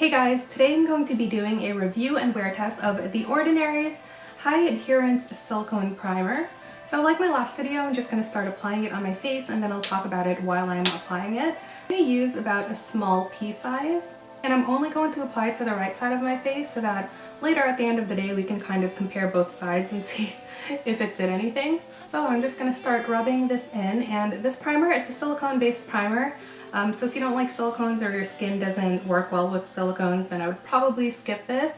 Hey guys, today I'm going to be doing a review and wear test of The Ordinary's High Adherence Silicone Primer. So like my last video, I'm just going to start applying it on my face and then I'll talk about it while I'm applying it. I'm going to use about a small pea size, and I'm only going to apply it to the right side of my face so that later at the end of the day we can kind of compare both sides and see if it did anything. So I'm just going to start rubbing this in, and this primer, it's a silicone based primer. So if you don't like silicones or your skin doesn't work well with silicones, then I would probably skip this.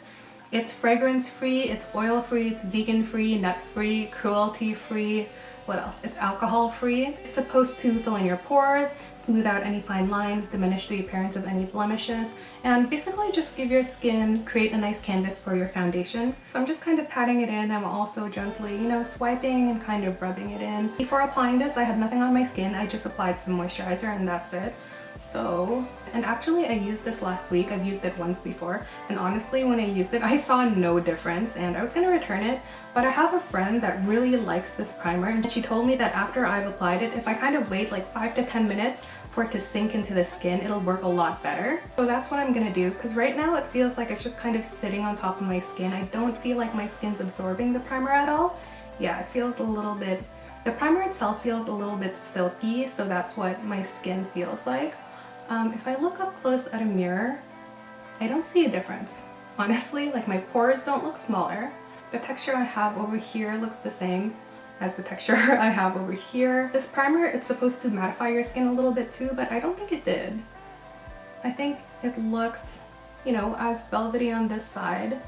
It's fragrance free, it's oil free, it's vegan free, nut free, cruelty free. What else? It's alcohol free. It's supposed to fill in your pores, smooth out any fine lines, diminish the appearance of any blemishes, and basically just give your skin, create a nice canvas for your foundation. So I'm just kind of patting it in. I'm also gently, swiping and kind of rubbing it in. Before applying this, I had nothing on my skin. I just applied some moisturizer and that's it. And actually I used this last week. I've used it once before, and honestly when I used it I saw no difference and I was gonna return it, but I have a friend that really likes this primer and she told me that after I've applied it, if I kind of wait like 5 to 10 minutes for it to sink into the skin, it'll work a lot better. So that's what I'm gonna do, because right now it feels like it's just kind of sitting on top of my skin. I don't feel like my skin's absorbing the primer at all. Yeah, it feels a little bit, the primer itself feels a little bit silky, so that's what my skin feels like. If I look up close at a mirror, I don't see a difference. Honestly, like my pores don't look smaller. The texture I have over here looks the same as the texture I have over here. This primer, it's supposed to mattify your skin a little bit too, but I don't think it did. I think it looks, as velvety on this side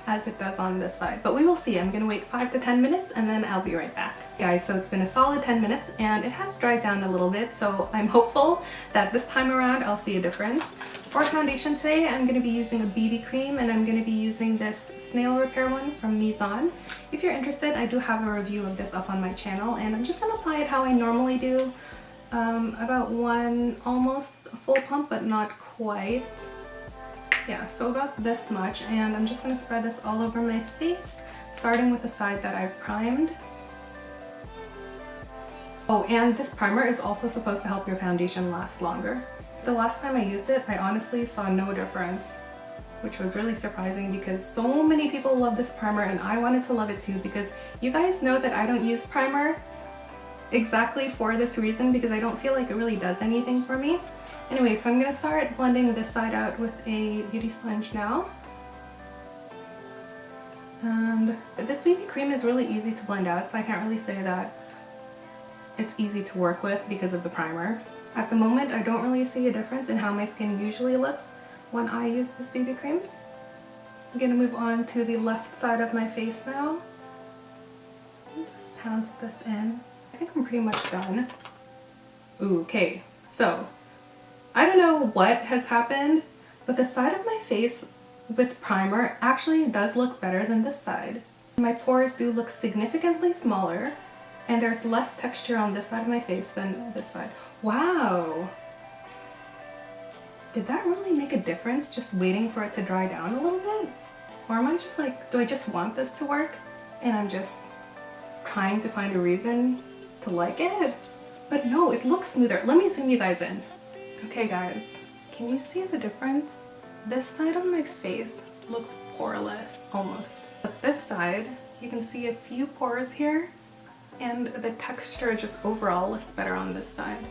as it does on this side, but we will see. I'm gonna wait 5 to 10 minutes and then I'll be right back. Guys, so it's been a solid 10 minutes and it has dried down a little bit, so I'm hopeful that this time around I'll see a difference. For foundation today, I'm gonna be using a BB cream, and I'm gonna be using this Snail Repair one from Mizan. If you're interested, I do have a review of this up on my channel, and I'm just gonna apply it how I normally do. About one, almost a full pump, but not quite. Yeah, so about this much, and I'm just going to spread this all over my face, starting with the side that I've primed. Oh, and this primer is also supposed to help your foundation last longer. The last time I used it, I honestly saw no difference, which was really surprising because so many people love this primer and I wanted to love it too, because you guys know that I don't use primer exactly for this reason, because I don't feel like it really does anything for me. Anyway, so I'm going to start blending this side out with a beauty sponge now. And this BB cream is really easy to blend out, so I can't really say that it's easy to work with because of the primer. At the moment, I don't really see a difference in how my skin usually looks when I use this BB cream. I'm going to move on to the left side of my face now. Just pounce this in. I think I'm pretty much done. Ooh, okay, so I don't know what has happened, but the side of my face with primer actually does look better than this side. My pores do look significantly smaller, and there's less texture on this side of my face than this side. Wow! Did that really make a difference just waiting for it to dry down a little bit? Or am I just like, do I just want this to work and I'm just trying to find a reason to like it? But no, it looks smoother. Let me zoom you guys in. Okay guys, can you see the difference? This side of my face looks poreless, almost. But this side, you can see a few pores here, and the texture just overall looks better on this side.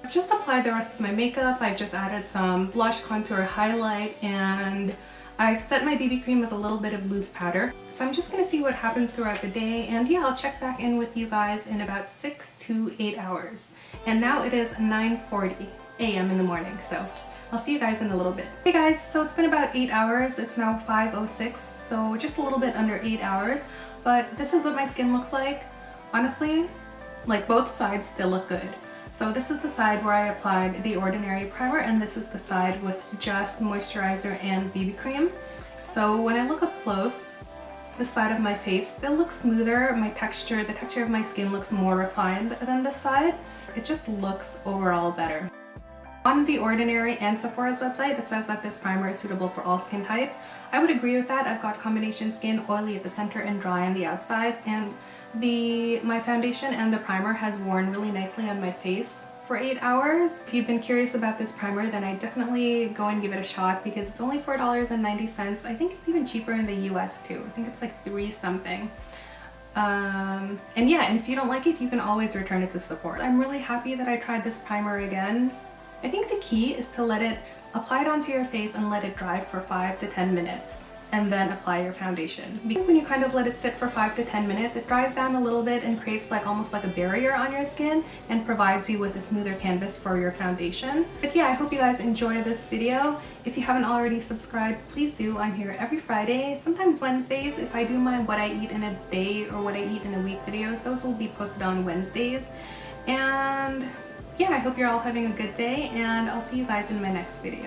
I've just applied the rest of my makeup. I've just added some blush, contour, highlight, and I've set my BB cream with a little bit of loose powder. So I'm just gonna see what happens throughout the day, and yeah, I'll check back in with you guys in about 6 to 8 hours. And now it is 9:40 a.m. in the morning, so I'll see you guys in a little bit. Hey guys, so it's been about 8 hours. It's now 5:06, so just a little bit under 8 hours, but this is what my skin looks like. Honestly, like both sides still look good. So this is the side where I applied the Ordinary primer, and this is the side with just moisturizer and BB cream. So when I look up close, the side of my face still looks smoother. The texture of my skin looks more refined than this side. It just looks overall better. On the Ordinary and Sephora's website, it says that this primer is suitable for all skin types. I would agree with that. I've got combination skin, oily at the center and dry on the outsides, and my foundation and the primer has worn really nicely on my face. for 8 hours. If you've been curious about this primer, then I definitely go and give it a shot because it's only $4.90. I think it's even cheaper in the US too. I think it's like 3 something. And yeah, and if you don't like it, you can always return it to Sephora. I'm really happy that I tried this primer again. I think the key is to apply it onto your face and let it dry for 5 to 10 minutes. And then apply your foundation. Because when you kind of let it sit for 5 to 10 minutes, it dries down a little bit and creates like almost like a barrier on your skin and provides you with a smoother canvas for your foundation. But yeah, I hope you guys enjoy this video. If you haven't already subscribed, please do. I'm here every Friday, sometimes Wednesdays. If I do my what I eat in a day or what I eat in a week videos, those will be posted on Wednesdays. And yeah, I hope you're all having a good day, and I'll see you guys in my next video.